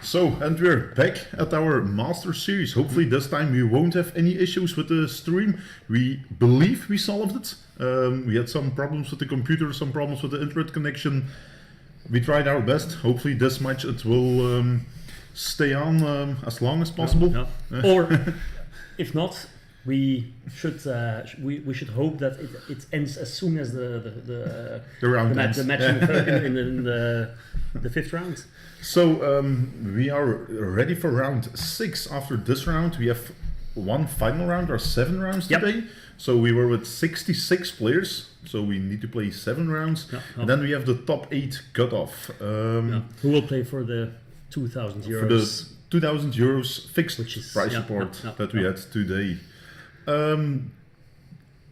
So, and we're back at our Master Series. Hopefully this time we won't have any issues with the stream. We believe we solved it. We had some problems with the computer, some problems with the internet connection. We tried our best. Hopefully this match it will stay on as long as possible. Or if not, we should hope that it ends as soon as the match in the fifth round. So we are ready for round 6. After this round, we have one final round or 7 rounds today. So we were with 66 players, so we need to play 7 rounds. And then we have the top 8 cutoff. Who will play for the 2,000 euros? For the 2,000 euros fixed price support that we had today.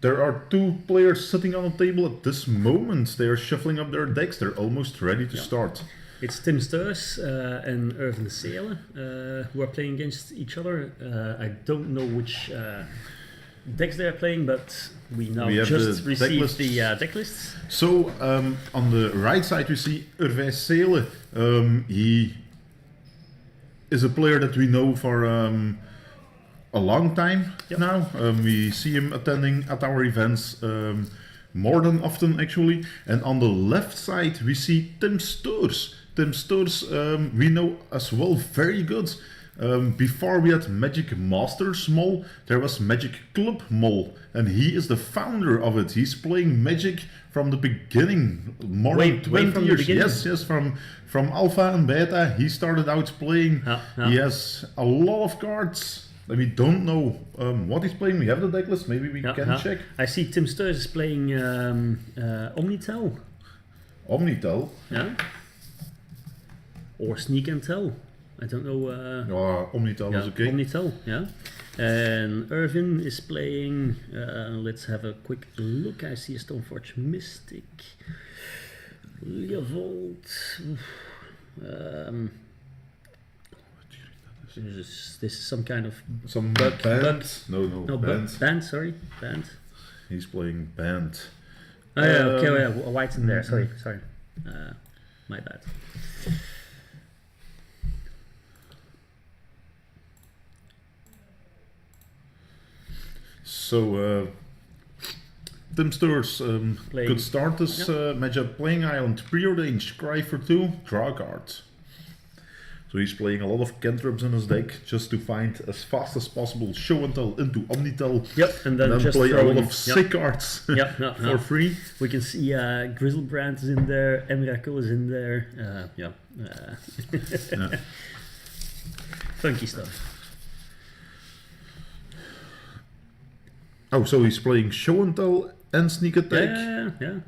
There are 2 players sitting on the table at this moment. They are shuffling up their decks. They're almost ready to start. It's Steurs and Irvin Celen who are playing against each other. I don't know which decks they are playing, but we just received the deck lists. So on the right side we see Irvin Celen. He is a player that we know for a long time now. We see him attending at our events more than often actually. And on the left side we see Steurs. Steurs we know as well very good. Before we had Magic Masters Mall, there was Magic Club Mall, and he is the founder of it. He's playing Magic from the beginning, more than 20 years. Yes, from Alpha and Beta. He started out playing. He has a lot of cards. And we don't know what he's playing. We have the deck list. Maybe we can check. I see Steurs is playing Omnitell. Omnitell. Yeah. Or Sneak and Tell. I don't know. Omnitell is okay. Omnitell, yeah. And Irvin is playing. Let's have a quick look. I see a Stoneforge Mystic. Leovold. This is some kind of Bant. No, Bant. Bant. Sorry, Bant. He's playing Bant. Oh yeah, okay, White's in there. Sorry. My bad. So Steurs could start this matchup playing Island, prearranged, cry for 2, draw a card. So he's playing a lot of cantrips in his deck just to find as fast as possible Show and Tell into Omnitell. And then just play a lot of sick cards for free. We can see Grizzlebrand is in there, Emrakul is in there. Funky stuff. Oh, so he's playing Show and Tell and Sneak Attack. Yeah.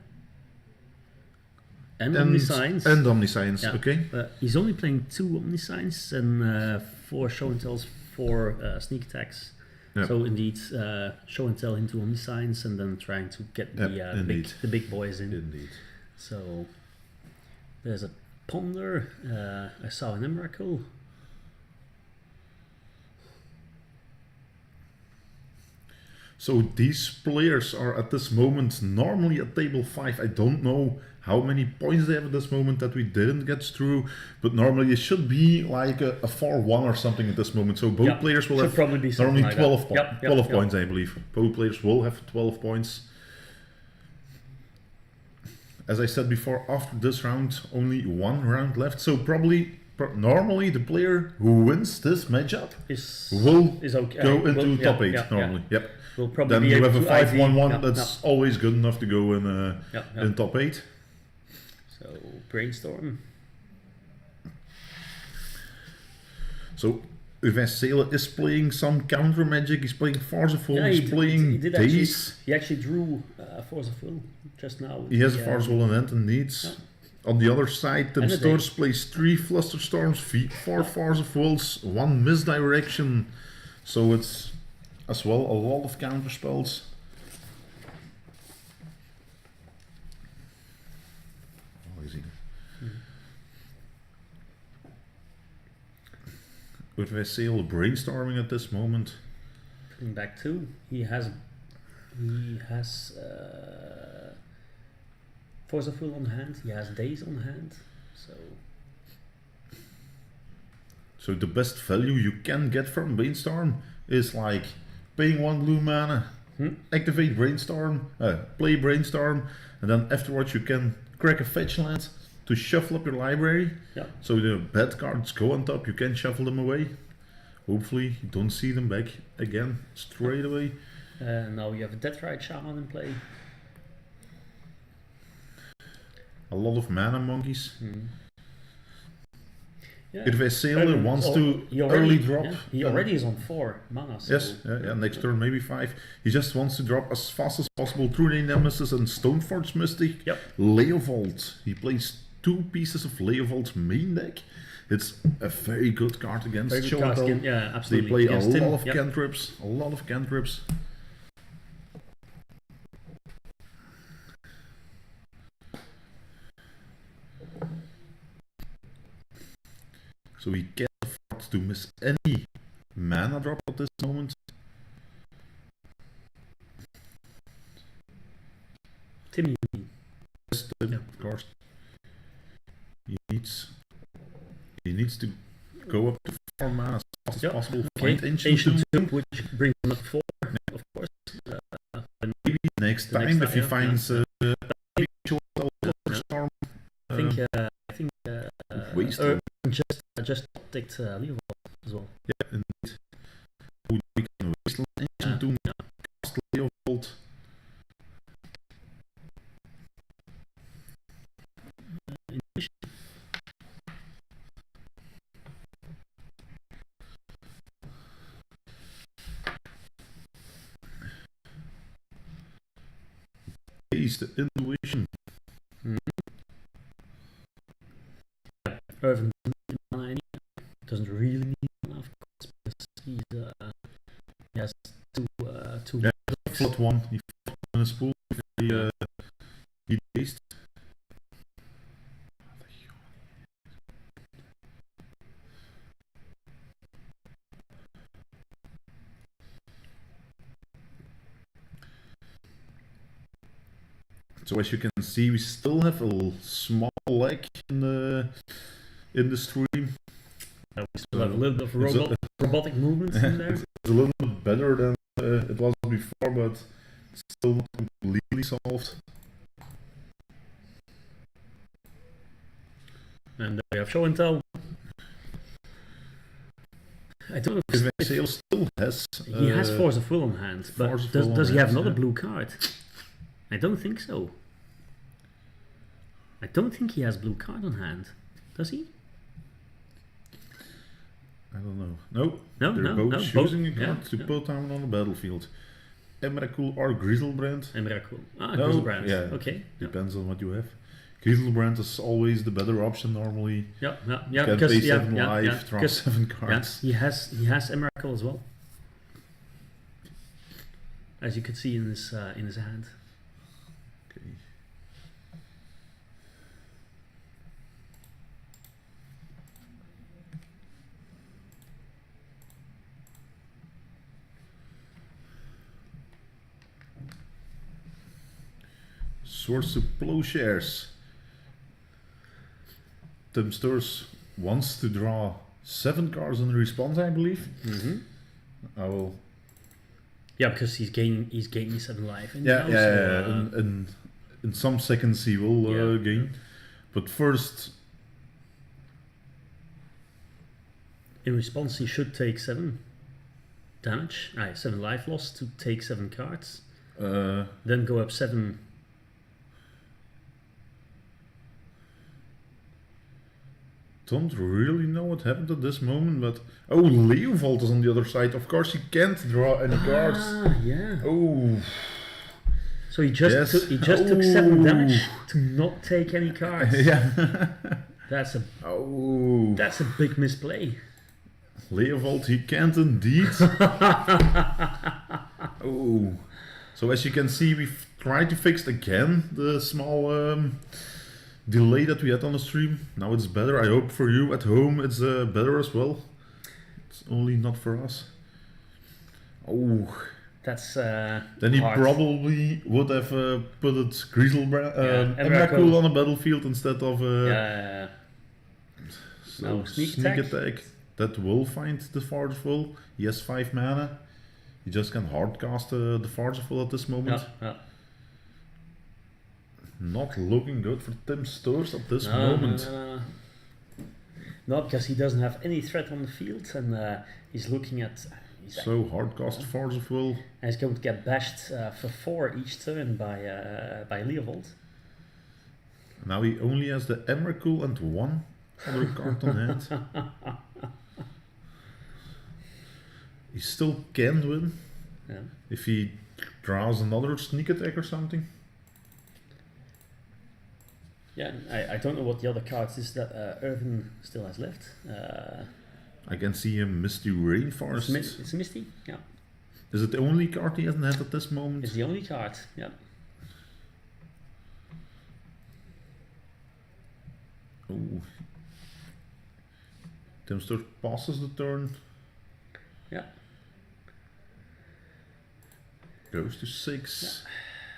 And Omniscience. And Omniscience, okay. He's only playing 2 Omniscience and 4 Show and Tells, 4 Sneak Attacks. Yep. So indeed, Show and Tell into Omniscience and then trying to get the big boys in. Indeed. So there's a Ponder. I saw an Emrakul. So these players are at this moment normally at table 5. I don't know how many points they have at this moment that we didn't get through, but normally it should be like a 4-1 or something at this moment. So both players will have probably be normally like 12 points, I believe. Both players will have 12 points. As I said before, after this round, only 1 round left. So normally the player who wins this matchup will go into top 8 normally. Yep. We'll probably then you have a 5-1-1 that's always good enough to go in top 8. So brainstorm. So Irvin Celen is playing some counter magic. He's playing Force of Will. He's playing Daze. He actually drew Force of Will just now. He has a Force of Will in hand and needs. On the other side, Steurs plays 3 Flusterstorms, 4 Force of Wills, 1 Misdirection. So it's as well a lot of counter spells. Irvin Celen brainstorming at this moment. Coming back 2, he has Force of Will on hand. He has Daze on hand. So So the best value you can get from Brainstorm is like paying 1 blue mana, activate Brainstorm, play Brainstorm, and then afterwards you can crack a fetch land to shuffle up your library. So the bad cards go on top, you can shuffle them away. Hopefully you don't see them back again straight away. Now you have a Deathrite Shaman in play. A lot of mana monkeys. Irvin Celen wants to early drop. Yeah, he already is on 4 mana. So yes, next turn maybe 5. He just wants to drop as fast as possible True Name Nemesis and Stoneforge Mystic. Leovold. He plays 2 pieces of Leovold's main deck. It's a very good card against Omnitell. Yeah, absolutely. They play a lot of cantrips. A lot of cantrips. So he can't afford to miss any mana drop at this moment. Timmy. Yes, of course. He needs to go up to 4 mana as fast as possible. Find Ancient Tomb, which brings him up 4, of course. Maybe next time if he finds Storm. I think just picked Leovold as well. Yeah, indeed. Who we can Wasteland Ancient Tomb, cast Leovold. The intuition. Irvin doesn't really need mana, of course, because he has two. Flat 1. He flat in his pool. He dazed. So as you can see, we still have a small lag in the stream. We still have a little bit of robotic movements in there. It's a little bit better than it was before, but it's still not completely solved. And we have show and tell. I don't know if Irvin still has. He has Force of Will on hand, but does he have another blue card? I don't think so. I don't think he has blue card on hand. Does he? I don't know. No, they're both choosing a card to put down on the battlefield. Emrakul or Griselbrand. Emrakul. Griselbrand. Yeah. Okay. Depends on what you have. Griselbrand is always the better option normally. Yeah. Can pay 7 life, draw 7 cards. He has Emrakul as well. As you could see in his hand. Okay. Swords to Plowshares. Steurs wants to draw 7 cards in response, I believe. I will. Yeah, because he's gaining 7 life. In some seconds he will gain. But first, in response, he should take 7 damage. 7 life loss to take 7 cards. Then go up 7. Don't really know what happened at this moment, but Leovold is on the other side. Of course, he can't draw any cards. So he just took 7 damage to not take any cards. That's a big misplay. Leovold, he can't indeed. So as you can see, we've tried to fix again the small delay that we had on the stream. Now it's better. I hope for you at home it's better as well. It's only not for us. That's then he probably would have put it Emrakul on a battlefield instead of So sneak attack that will find the Farseval. He has 5 mana. He just can hardcast the Farseval at this moment. Not looking good for Tim Steurs at this moment. No, because he doesn't have any threat on the field, and he's looking at... So hardcast Farseval. And he's going to get bashed for 4 each turn by Leovold. Now he only has the Emrakul and 1 other card on hand. He still can win if he draws another sneak attack or something. Yeah, I don't know what the other cards is that Irvin still has left. I can see a Misty Rainforest. It's Misty, yeah. Is it the only card he hasn't had at this moment? It's the only card, yeah. Oh. Tim Steurs passes the turn. Yeah. Goes to 6.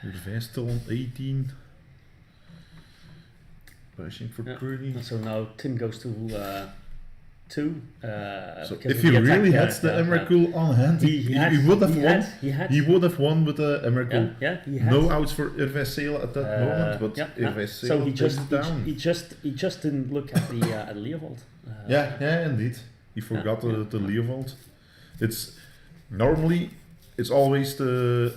Irvin still on 18. Pushing for 30. So now Tim goes to 2. So if he really had the Emrakul on hand, he would have won. He would have won with the Emrakul. He had. No outs for Irvin Celen at that moment, but Irvin Celen so he takes it down. He just didn't look at the at Leovold. Yeah, indeed. He forgot the Leovold. It's normally it's always the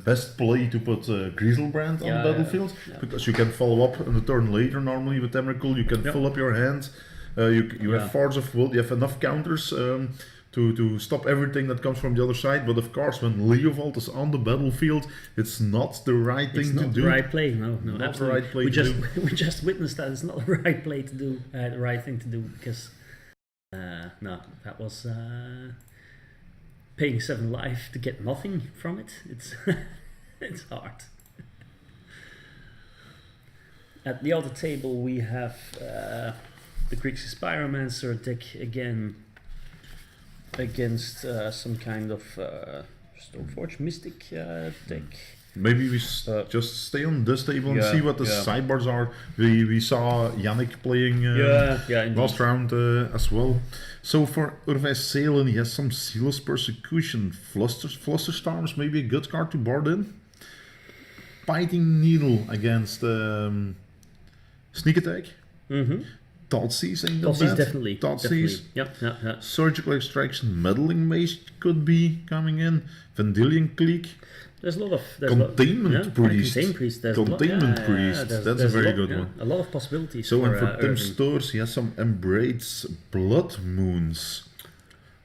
best play to put Griezelbrand on the battlefield because you can follow up on the turn later. Normally with Emrakul, you can fill up your hand. You have Farseval, you have enough counters to stop everything that comes from the other side. But of course, when Leovold is on the battlefield, it's not the right thing to do. It's not the right play. No, not the right play to do. We just witnessed that it's not the right play to do. The right thing to do because that was paying 7 life to get nothing from it. It's it's hard. At the other table, we have the Grixis Pyromancer deck again against some kind of Stoneforge Mystic deck. Maybe we just stay on this table and see what the sideboards are. We saw Yannick playing last round as well. So for Irvin Celen, he has some Zealous Persecution. Flusterstorms, maybe a good card to board in. Biting Needle against Sneak Attack. Thoughtseize ain't that bad. Definitely. Thoughtseize. Yep. Surgical Extraction, Meddling Mage could be coming in. Vendilion Clique. There's a lot of Containment Priest. Containment Priest. That's a very good one. A lot of possibilities. So and for Tim Steurs, he has some Embrace Blood Moons.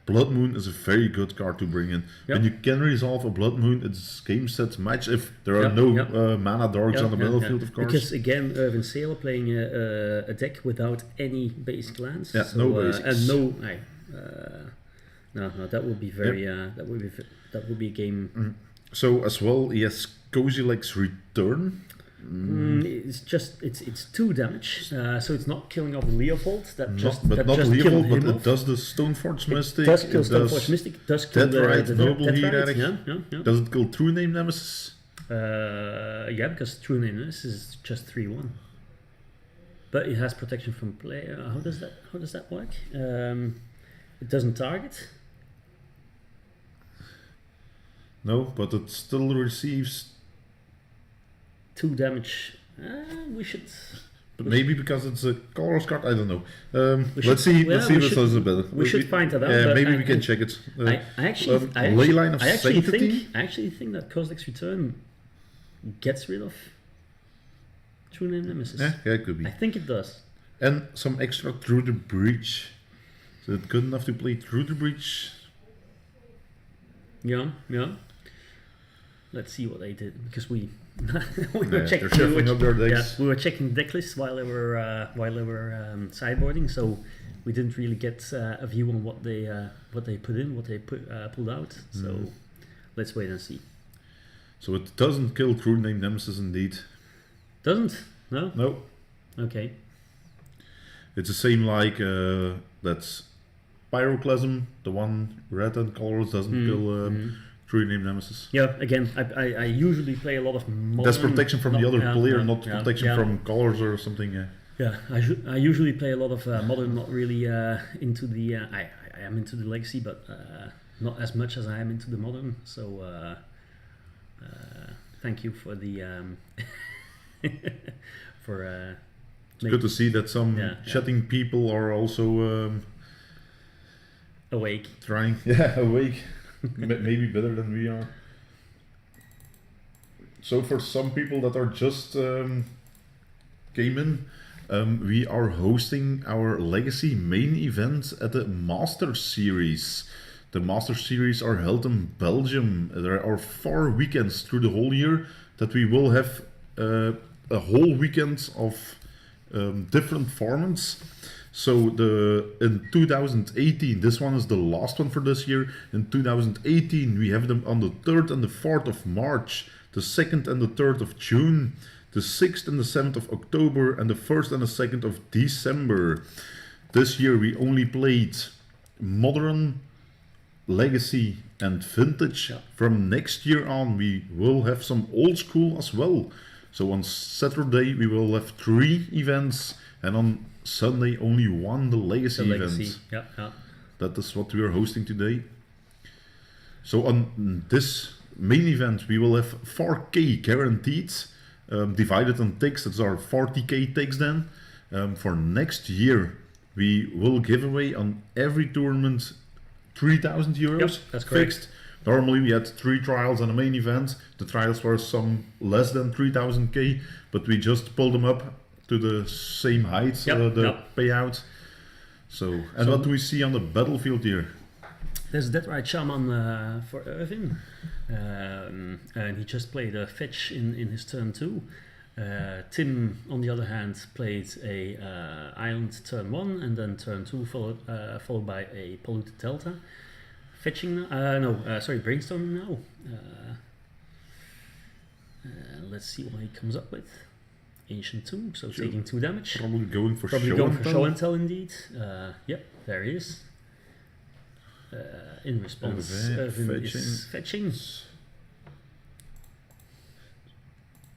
Blood Moon is a very good card to bring in. When you can resolve a Blood Moon, it's game set match if there are no mana dorks on the battlefield, of course. Because again, Irvin Celen playing a deck without any basic lands. Yeah, no basics. And no, that would be very. That would be a game. So as well, he has Cozy Leg's Return. It's 2 damage, so it's not killing off Leovold. That just not Leovold, but it does the Stoneforge Mystic. It does kill Stoneforge Mystic. It does kill the Noble Hierarch. Yeah. Does it kill True Name Nemesis? Yeah, because True Name Nemesis is just 3/1. But it has protection from player. How does that work? It doesn't target. No, but it still receives 2 damage. We should. But maybe because it's a colors card, I don't know. Let's see what says about it. We should find that out. Yeah, maybe we can check it. I actually think that Kozilek's Return gets rid of True Name Nemesis. Yeah, it could be. I think it does. And some extra Through the Breach. Is it good enough to play Through the Breach? Yeah. Let's see what they did, because we were checking deck lists while they were sideboarding, so we didn't really get a view on what they put in, what they pulled out. So let's wait and see. So it doesn't kill True Name Nemesis, indeed. Doesn't? No. No. Okay. It's the same like that's Pyroclasm, the one red and colors doesn't kill True Name Nemesis. Yeah, again, I usually play a lot of modern... That's protection from the other player, not protection from colors or something. Yeah, I usually play a lot of modern, not really into the. I am into the legacy, but not as much as I am into the modern. So thank you for the for. It's good to see that some chatting people are also awake. Trying, awake. Maybe better than we are. So for some people that are just came in, we are hosting our Legacy main event at the Master Series. The Master Series are held in Belgium. There are 4 weekends through the whole year that we will have a whole weekend of different formats. So in 2018, this one is the last one for this year. In 2018, we have them on the 3rd and the 4th of March, the 2nd and the 3rd of June, the 6th and the 7th of October, and the 1st and the 2nd of December. This year we only played Modern, Legacy and Vintage. From next year on we will have some Old School as well. So on Saturday we will have 3 events, and on Sunday only 1, the Legacy event. That is what we are hosting today. So on this main event we will have 4K guaranteed, divided on ticks. That's our 40K ticks then. For next year we will give away on every tournament 3,000 euros. That's correct. Fixed. Normally we had 3 trials and a main event. The trials were some less than 3,000K, but we just pulled them up to the same height, the payout. So what do we see on the battlefield here? There's Dead Right Shaman for Irvin, and he just played a fetch in his turn 2. Tim, on the other hand, played a Island turn 1, and then turn 2 followed by a Polluted Delta. Fetching, brainstorming now. Let's see what he comes up with. Ancient Tomb, so taking 2 damage. Probably going for show and tell indeed. Yep, there he is. In response, Irvin is fetching.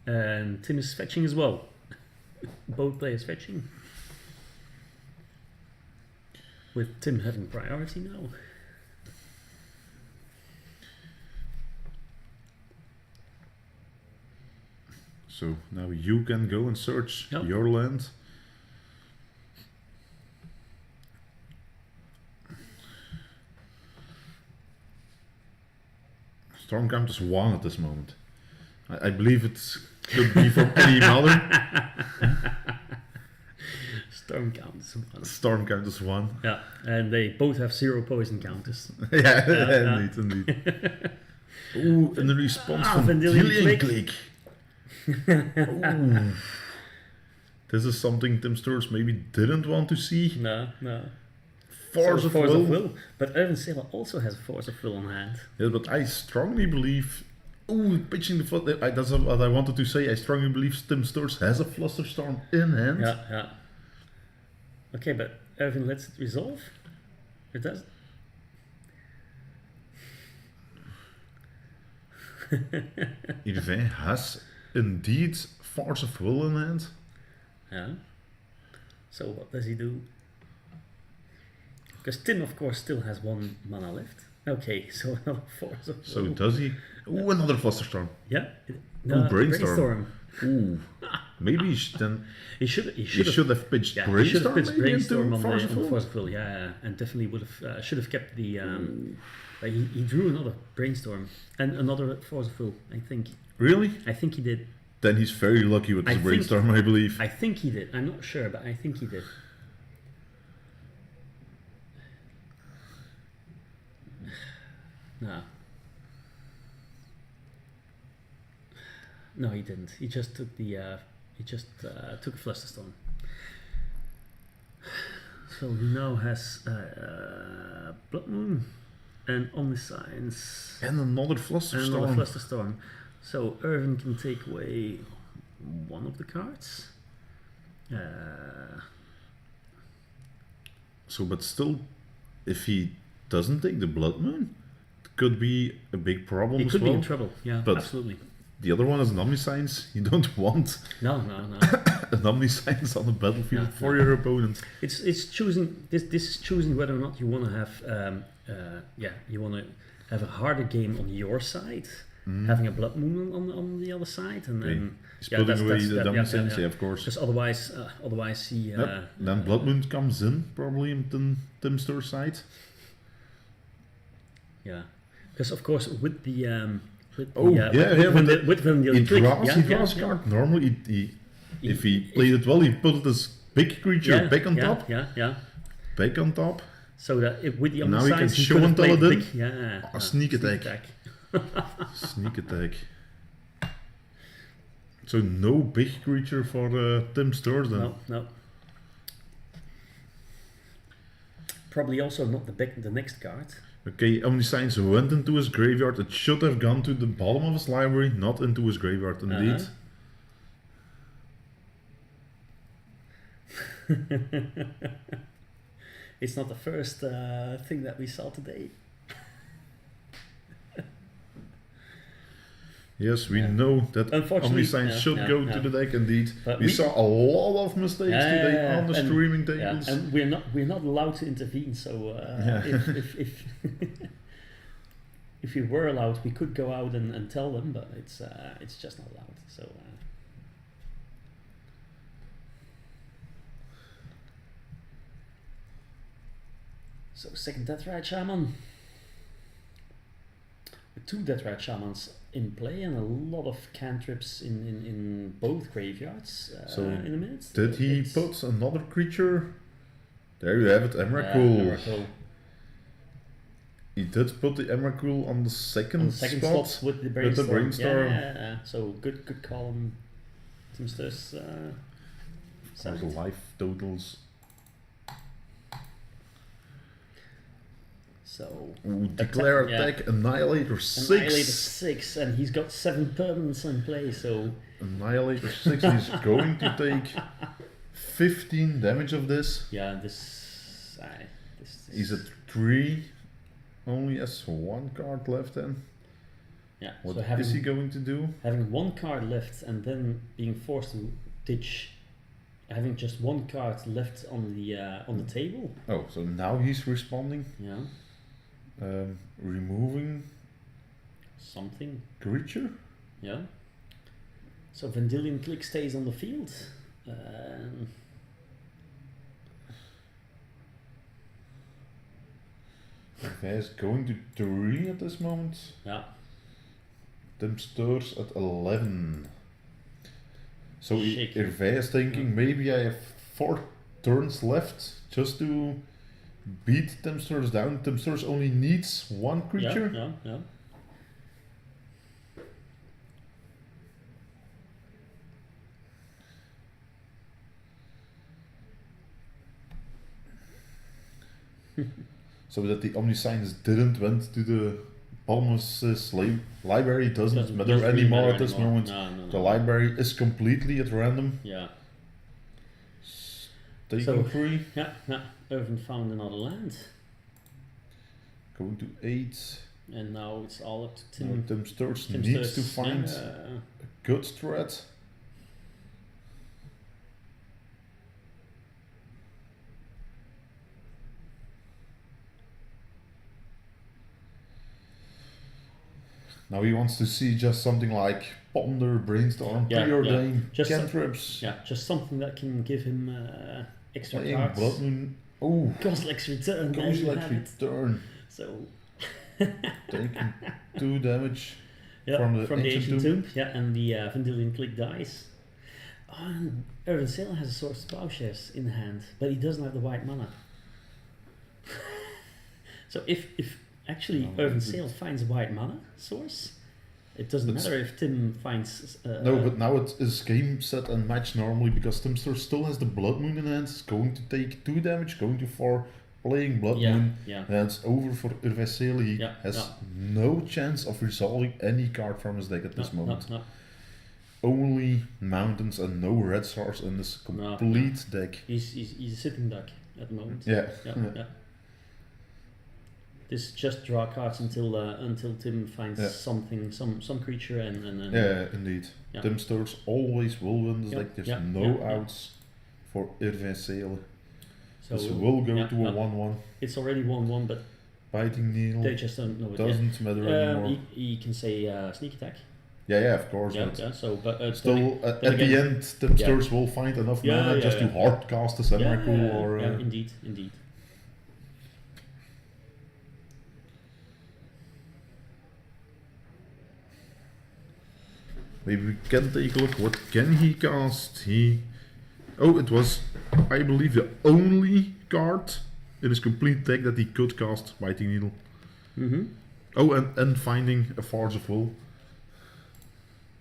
And Tim is fetching as well. Both players fetching. With Tim having priority now. So now you can go and search your land. Storm count is 1 at this moment. I believe it could be from any mother. Storm count is 1. Storm count is 1. Yeah, and they both have 0 poison counters. Indeed. Ooh, and the response from Vandillion Click. This is something Tim Steurs maybe didn't want to see. No. Force of will. But Irvin Celen also has a Force of Will on hand. Yeah, but I strongly believe... pitching the foot. That's what I wanted to say. I strongly believe Tim Steurs has a Flusterstorm in hand. Yeah. Okay, but Irvin lets it resolve? It does? Irvin has indeed Force of Will in hand. Yeah. So what does he do? Because Tim, of course, still has 1 mana left. Okay, so another Force of Will. So does he? Ooh, another Flusterstorm. Yeah. Brainstorm. Ooh. Maybe he should have pitched Brainstorm. He should have pitched Brainstorm on the Force of Will. Yeah, and definitely would have should have kept the. He drew another Brainstorm and another Force of Will, I think. Really? I think he did. Then he's very lucky with his Brainstorm, I believe. I think he did. I'm not sure, but I think he did. No, he didn't. He just took the. Took a Flusterstorm. So he now has Blood Moon and Omniscience and another Flusterstorm. So Irvin can take away 1 of the cards. But still, if he doesn't take the Blood Moon, it could be a big problem. He could be in trouble. Yeah, but absolutely. The other one is an Omniscience. You don't want. No. an Omniscience on the battlefield for your opponent. It's choosing this is choosing whether or not you want to have you want to have a harder game on your side, having a Blood Moon on the other side, and then putting away the Omniscience, of course. Because otherwise he then Blood Moon comes in probably on Tim Steurs' side. Yeah, because of course with the he draws card. Normally, if he played it well, he put this big creature back on top. Back on top. So that with the now he can show and tell it in. A sneak attack. Sneak attack. So no big creature for Tim Steurs then. No. Probably also not the next card. Okay, Omniscience went into his graveyard. It should have gone to the bottom of his library, not into his graveyard, indeed. It's not the first thing that we saw today. Yes, we know that Omniscience should go to the deck, indeed. But we saw a lot of mistakes today on the streaming tables. And we're not allowed to intervene, so if we were allowed, we could go out and tell them, but it's just not allowed. So second Deathrite Shaman. With 2 Deathrite Shamans in play and a lot of cantrips in both graveyards in a minute. Did he put another creature? There you have it, Emrakul. He did put the Emrakul on the second spot with the Brainstorm. So good call on Tim Steurs. For the life totals. So declare attack, Annihilator 6. Annihilator 6, and he's got 7 permanents in play, so... Annihilator 6, he's going to take 15 damage of this. Yeah, this He's at 3, only has 1 card left then. Yeah. What is he going to do? Having 1 card left and then being forced to ditch, having just 1 card left on the table. Oh, so now he's responding. Yeah. Removing something. Creature? Yeah. So Vendilion Click stays on the field. He's going to 3 at this moment. Yeah. Tim Steurs at 11. So Irvin is thinking maybe I have 4 turns left just to beat Tim Steurs down. Tim Steurs only needs 1 creature. Yeah. So that the Omniscience didn't went to the bottom of his library doesn't matter anymore at this moment. No. The library is completely at random. Yeah. Taking 3. Yeah. Irvin found another land. Going to 8. And now it's all up to Tim. Tim Steurs needs to find a good threat. Now he wants to see just something like Ponder, Brainstorm, Preordain, cantrips. Just something that can give him extra cards. Blood Moon. Oh, Kozilek's Return. Kozilek's Return. So taking 2 damage from the Ancient Tomb. Yeah, and the Vendilion Click dies. Oh, and Irvin Celen has a Source of Plowshares in hand, but he doesn't have the white mana. So if actually Irvin Celen finds a white mana source, it doesn't matter if Tim finds... no, but now it is game, set and match normally, because Tim Steurs still has the Blood Moon in hand. It's going to take 2 damage, going to 4, playing Blood Moon, and it's over for Irvin Celen. He has no chance of resolving any card from his deck at this moment. No. Only mountains and no red source in this complete deck. He's a sitting duck at the moment. Yeah. This just draw cards until Tim finds something, some creature, and yeah, indeed. Yeah. Tim Steurs always will win this deck. There's no outs for Irvin Celen. So this will go to a 1/1. It's already 1/1, but Biting Needle. They just don't know it. Doesn't matter anymore. He can say sneak attack. Yeah, of course. So, but still, at the end, Tim Steurs will find enough mana just to hard cast a Emrakul or. Indeed. Maybe we can take a look. What can he cast? It was, I believe, the only card in his complete deck that he could cast Biting Needle. Oh, and finding a Force of Will.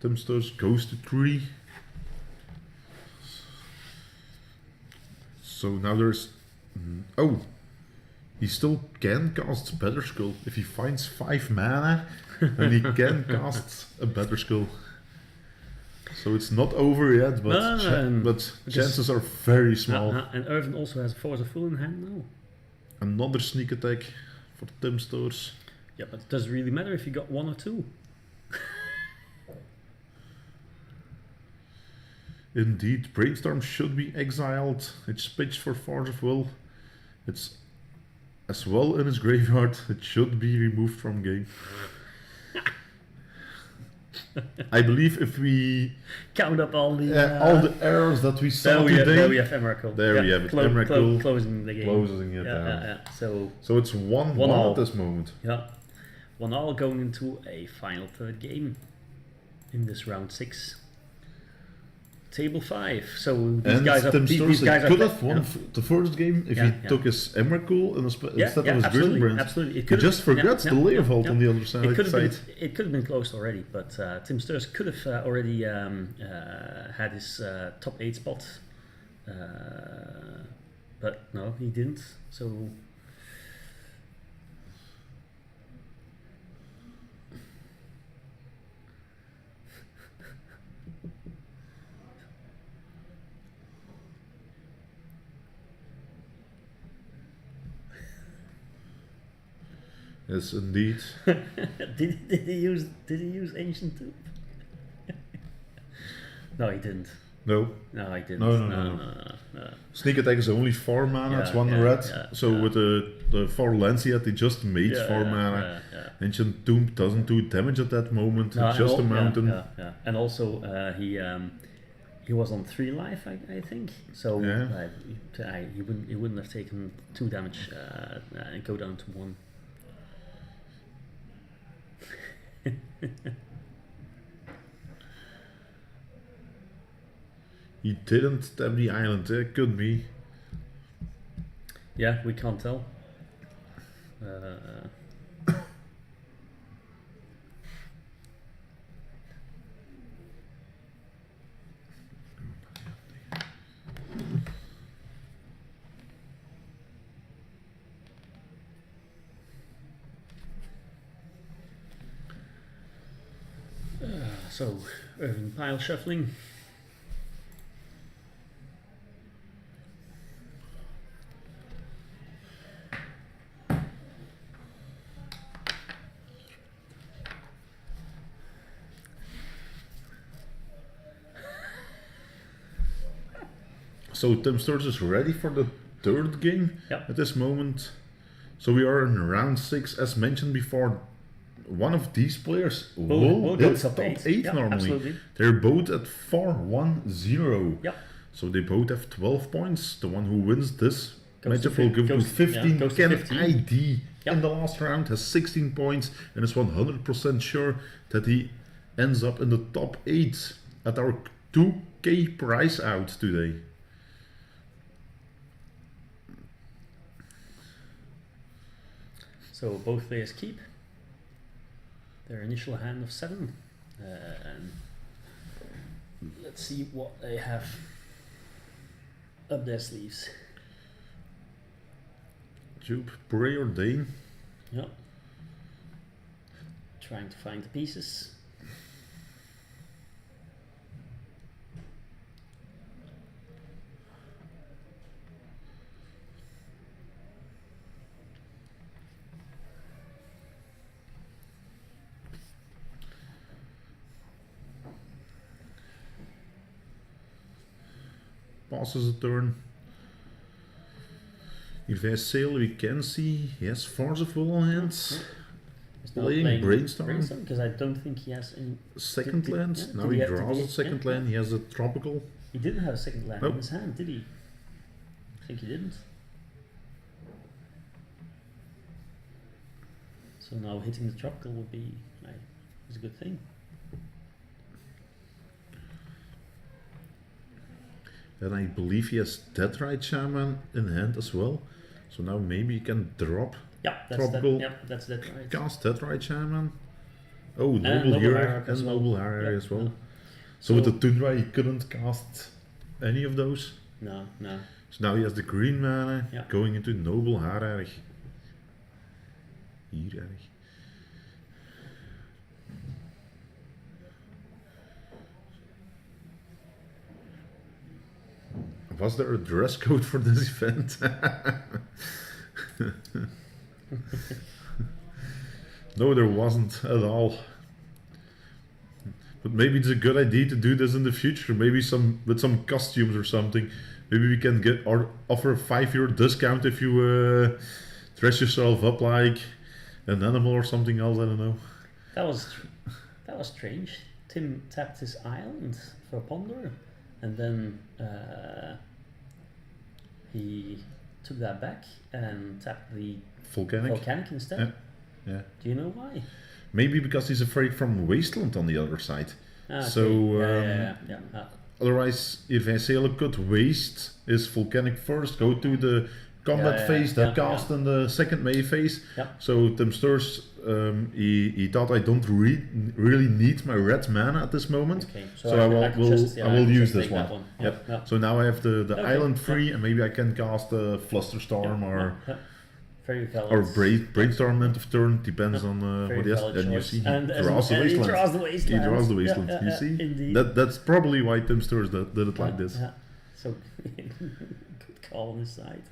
Tim Steurs goes to 3. So now there's... he still can cast Better Skull. If he finds 5 mana, then he can cast a Better Skull. So it's not over yet, but chances are very small. And Irvin also has Force of Will in hand now. Another sneak attack for Tim Steurs. Yeah, but it doesn't really matter if you got 1 or 2. Indeed, Brainstorm should be exiled. It's pitched for Force of Will. It's as well in his graveyard. It should be removed from game. I believe if we count up all the errors that we saw today, there we have Emrakul. There we have it. Emrakul closing the game. Closing it down. So it's 1-1 at this moment. Yeah, 1-1 going into a final third game in this round 6. Table 5. So these guys could have won the first game if he took his Emrakul instead of his Grizzlebrand. Absolutely. He just forgets the layer vault on the other side. It could have been closed already, but Tim Steurs could have already had his top 8 spot. But no, he didn't. So. Yes, indeed. did he use Ancient Tomb? No, he didn't. No, he didn't. No. Sneak attack is only 4 mana. It's 1 red. So with the 4 lands he had, he just made 4 mana. Ancient Tomb doesn't do damage at that moment. It's just a mountain. And also he was on 3 life, I think. So he wouldn't have taken 2 damage and go down to 1. He didn't tap the island. It could be. Yeah, we can't tell. So, Irvin pile shuffling. So Tim Steurs is ready for the 3rd game at this moment. So we are in round 6, as mentioned before. One of these players will hit top 8 normally. Absolutely. They're both at 4-1-0. Yep. So they both have 12 points. The one who wins this matchup will go to 15. Goes to 15. ID in the last round has 16 points and is 100% sure that he ends up in the top 8 at our 2K prize out today. So both players keep their initial hand of 7. And let's see what they have up their sleeves. Jupe, Preordain. Yep. Trying to find the pieces. passes a turn. Irvin Celen, we can see he has Forceful on hands. Playing Brainstorm. Because I don't think he has any second land. Now he draws a second land. He has a Tropical. He didn't have a second land in his hand, did he? I think he didn't. So now hitting the Tropical would be is a good thing. And I believe he has Deadrite Shaman in hand as well. So now maybe he can drop Tropical. That's Deadrite. Cast Deadrite Shaman. Oh, Noble Hierarch and Noble Hierarch as well. So with the Tundra he couldn't cast any of those. No. So now he has the green mana going into Noble Hierarch. Was there a dress code for this event? No, there wasn't at all. But maybe it's a good idea to do this in the future. Maybe with some costumes or something. Maybe we can offer a €5 discount if you dress yourself up like an animal or something else. I don't know. That was strange. Tim tapped his island for Ponder, and then he took that back and tapped the volcanic instead. Yeah. Do you know why? Maybe because he's afraid from Wasteland on the other side. Okay. So otherwise, Irvin Celen could waste his volcanic first, go to the combat phase, then cast in the second May phase. So Tim Steurs, he thought I don't really need my red mana at this moment. Okay. So I will use this one. Yep. So now I have the island free, and maybe I can cast a Flusterstorm Very valid. or Brainstorm end of turn, depends on what he has. And you see, he draws the Wasteland. He draws the Wasteland. You see, indeed. That's probably why Tim Steurs did it like this. So good call on his side.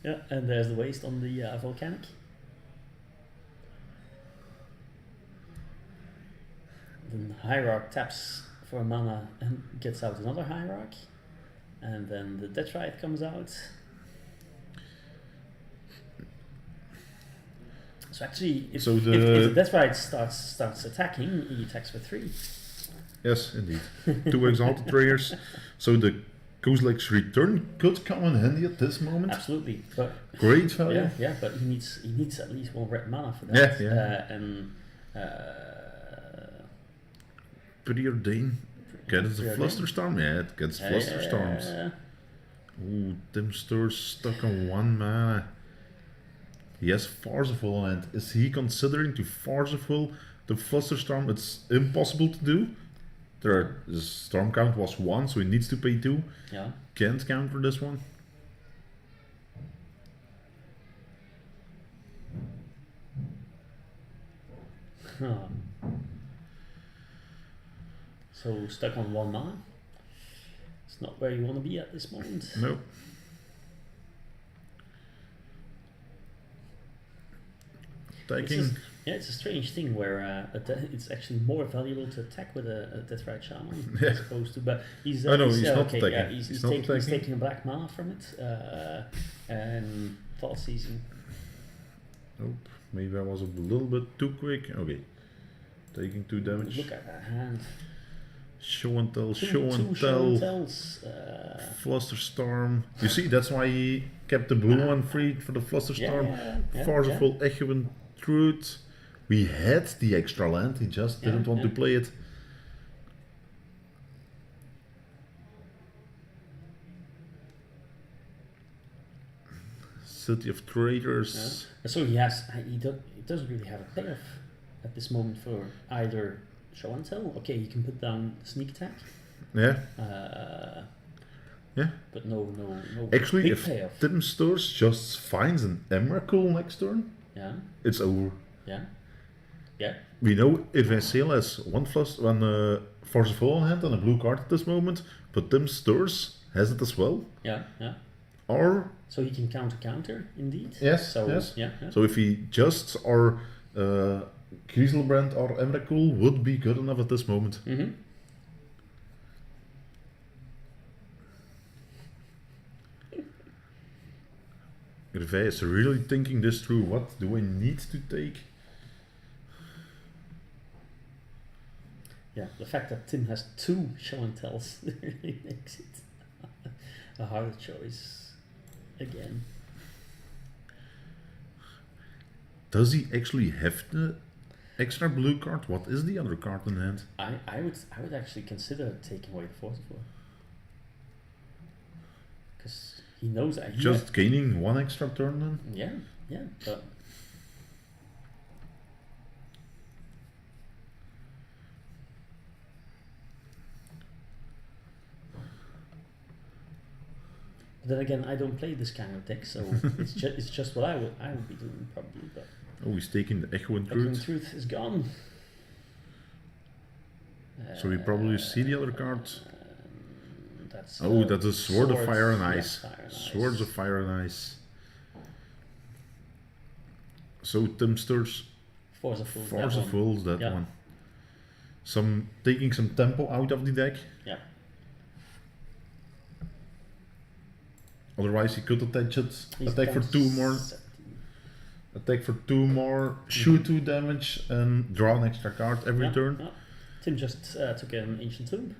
Yeah, and there's the waste on the volcanic. Then Hierarch taps for a mana and gets out another Hierarch, and then the Detrite comes out. So actually, if the Detrite starts attacking, he attacks for 3. Yes, indeed. 2 Exalted Prayers. So the Kozilek's Return could come in handy at this moment. Absolutely, but great value. Yeah, but he needs at least 1 red mana for that. Preordain. Gets a Flusterstorm? Yeah, it gets Flusterstorms. Ooh, Tim Steurs stuck on 1 mana. He has Forceful on hand. Is he considering to Forceful the Flusterstorm? It's impossible to do. The storm count was 1, so he needs to pay 2. Yeah. Can't counter this one. So stuck on 1 mana. It's not where you want to be at this moment. No. It's a strange thing where it's actually more valuable to attack with a Deathrite Shaman as opposed to. But he's not attacking. Yeah, he's taking a black mana from it and Fall Season. Nope. Maybe I was a little bit too quick. Okay. Taking 2 damage. Look at that hand. Show and tell. Flusterstorm. You see, that's why he kept the blue one free for the Flusterstorm. Forceful Echoing Truth. We had the extra land, he just didn't want to play it. City of Traders. So he doesn't really have a payoff at this moment for either show and tell. Okay, he can put down sneak attack. Yeah. But no. Actually, big if payoff. Tim Steurs just finds an Emrakul next turn, it's over. Yeah. We know Irvin Celen has one Forceful on hand and a blue card at this moment, but Tim Steurs has it as well. Yeah. Or so he can counter indeed. Yes. So if he just or Griselbrand or Emrakul would be good enough at this moment. Mm-hmm. Irvin is really thinking this through. What do I need to take? Yeah, the fact that Tim has 2 show and tells really makes it a harder choice again. Does he actually have the extra blue card? What is the other card in hand? I would actually consider taking away the force of will. Because he knows that just gaining 1 extra turn then? Yeah, but then again, I don't play this kind of deck, so it's just what I would be doing probably. But oh, he's taking the Echo and Truth. Truth is gone. So we probably see the other card. That's that's a Sword of Fire and Ice. Yeah, Fire and Swords Ice. of Fire and Ice. So Tim Steurs. Force of Fools. Force of Fools, that Yeah. one. Taking some tempo out of the deck. Yeah. Otherwise he could attach it. He's Attack for down 2 more. 17. Attack for 2 more. Shoot 2 damage and draw an extra card every turn. Yeah. Tim just took an Ancient Tomb.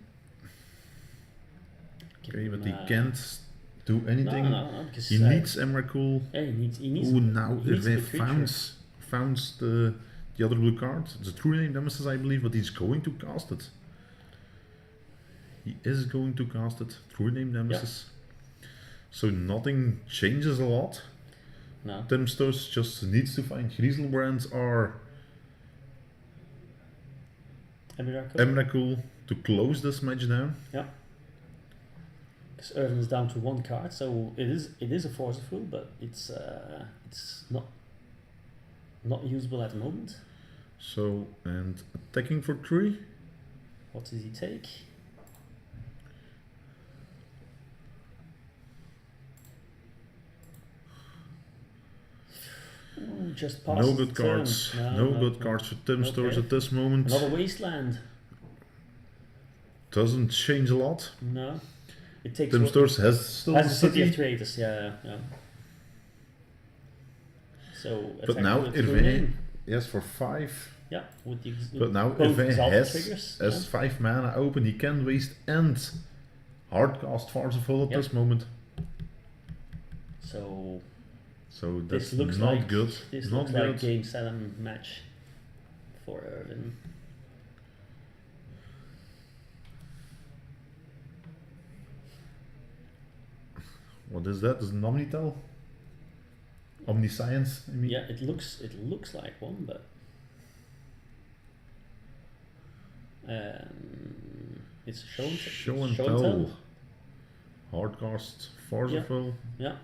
Okay, but he can't do anything. No, because he needs Emrakul. Yeah, he needs. Oh, now he needs a Irvin good founds the other blue card. It's a True Name Nemesis, I believe, but he's going to cast it. He is going to cast it. True Name Nemesis. So nothing changes a lot. No. Tim Steurs just needs to find Griezelbrands or Emrakul to close this match down. Yeah. Because Irvin is down to 1 card, so it is a Force of Fool, but it's not usable at the moment. So, and attacking for 3. What does he take? Ooh, just pass No the good turn. cards. No good cards for Tim Steurs at this moment. Another Wasteland. Doesn't change a lot. No. It takes Tim Steurs has still has the a City of city. Traitors, yeah. So, But now Irvin, yes, for 5. Yeah, with the But now both Irvin exalted triggers, has 5 mana open. He can waste and hardcast Force of Full at this moment. So that's this looks not like good. This not looks good. like game 7 match for Irvin. What is that? Is it an Omnitell? Omniscience, I mean. Yeah, it looks like one, but it's a show and tell. Hardcast, Force of Full. Yeah.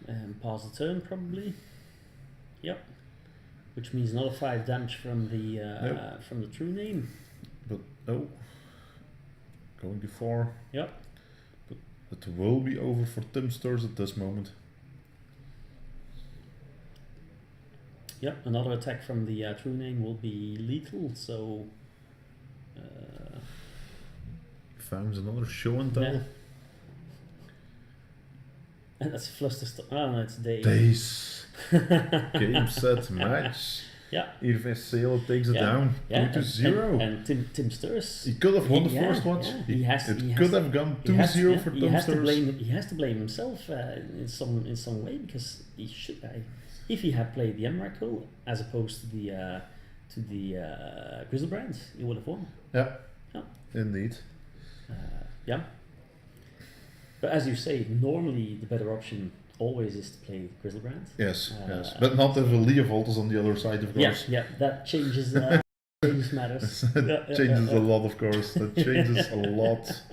And pass the turn probably. Yep. Which means another 5 damage from the True Name. But oh, going to 4. Yep. But it will be over for Tim Steurs at this moment. Yep. Another attack from the True Name will be lethal. So. Founds another show and tell. Yeah. And that's Flusterstone. Oh no, it's Days. Days. Game, set, match. Yeah. Irvin Celen takes it down 2-0. And Tim Steurs. He could have won the first watch. Yeah. It could have gone 2-0 for Tim Steurs. He has to blame himself in some way, because he should. If he had played the Emrakul as opposed to the Grizzlebrands, he would have won. Yeah. Indeed. Yeah. But as you say, normally the better option always is to play Grizzlebrand. Yes, but not if a Leovold is on the other side, of course. Yeah, that changes changes matters. That changes a lot, of course. That changes a lot.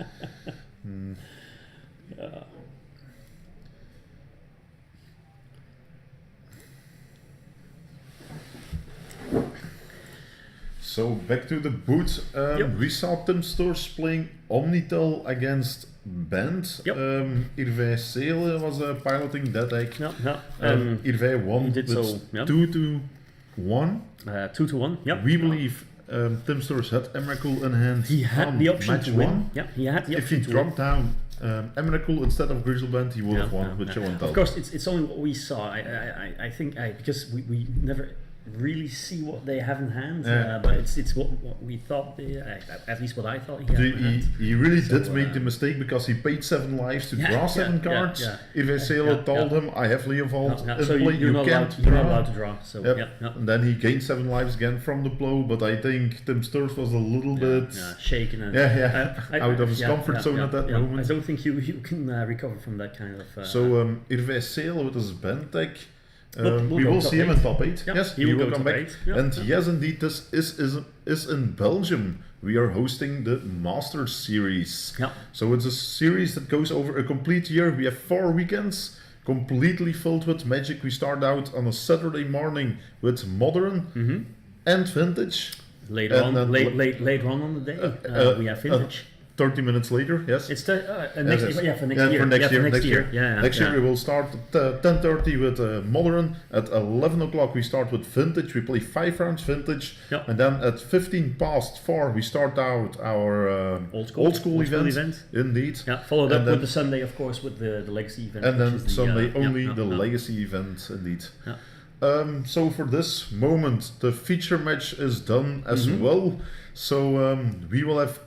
So back to the boot. We saw Tim Steurs playing Omnitell against Bant. Irvin Celen was piloting that deck. Irvin won with 2-1. 2-1. Yep. We believe Tim Steurs had Emrakul in hand. He had the option match to win. one. Yeah, he had the If option he to dropped down Emrakul instead of Grizzleband, he would have won with Show and Tell. Of course, it's only what we saw. I think because we never really see what they have in hand, but it's what we thought. At least what I thought he had in hand. He really did make the mistake because he paid 7 lives to draw 7 cards. Irvin Celen told him, "I have Leovold in so play. You're not allowed to draw." So and then he gained 7 lives again from the blow. But I think Tim Steurs was a little bit shaken and out of his comfort zone at that moment. I don't think you can recover from that kind of. So Irvin Celen with his Bant deck. We will see him in top 8. Yep, yes, he will come back. 8. Yep. And yes, indeed, this is in Belgium. We are hosting the Masters Series. Yep. So it's a series that goes over a complete year. We have 4 weekends, completely filled with Magic. We start out on a Saturday morning with Modern and Vintage. Later on on the day, we have Vintage. 30 minutes later, yes. It's next year. For next year. Next year we will start at 10:30 with Modern. At 11 o'clock we start with Vintage. We play 5 rounds Vintage. Yep. And then at 15 past 4 we start out our old school event. Indeed. Yeah, followed up with the Sunday, of course, with the Legacy event. And then Sunday the Legacy event, indeed. Yeah. So for this moment, the feature match is done as well. So we will have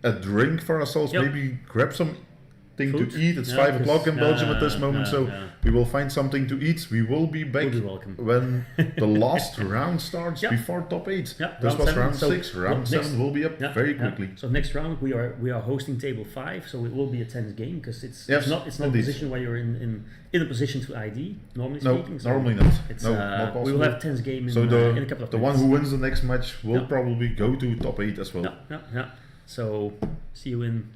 a drink for ourselves, maybe grab something to eat. It's 5 o'clock in Belgium at this moment, so we will find something to eat. We will be back when the last round starts before top 8. This was round 6. Round 7 will be up very quickly. So next round we are hosting table 5, so it will be a tense game because it's not a position where you're in a position to ID. Normally speaking, so normally not. It's, not possible. we will have a tense game in a couple of the minutes. one who wins the next match will probably go to top 8 as well. So, see you in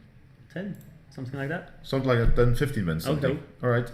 10, something like that. Something like that, 10, 15 minutes. Okay. All right.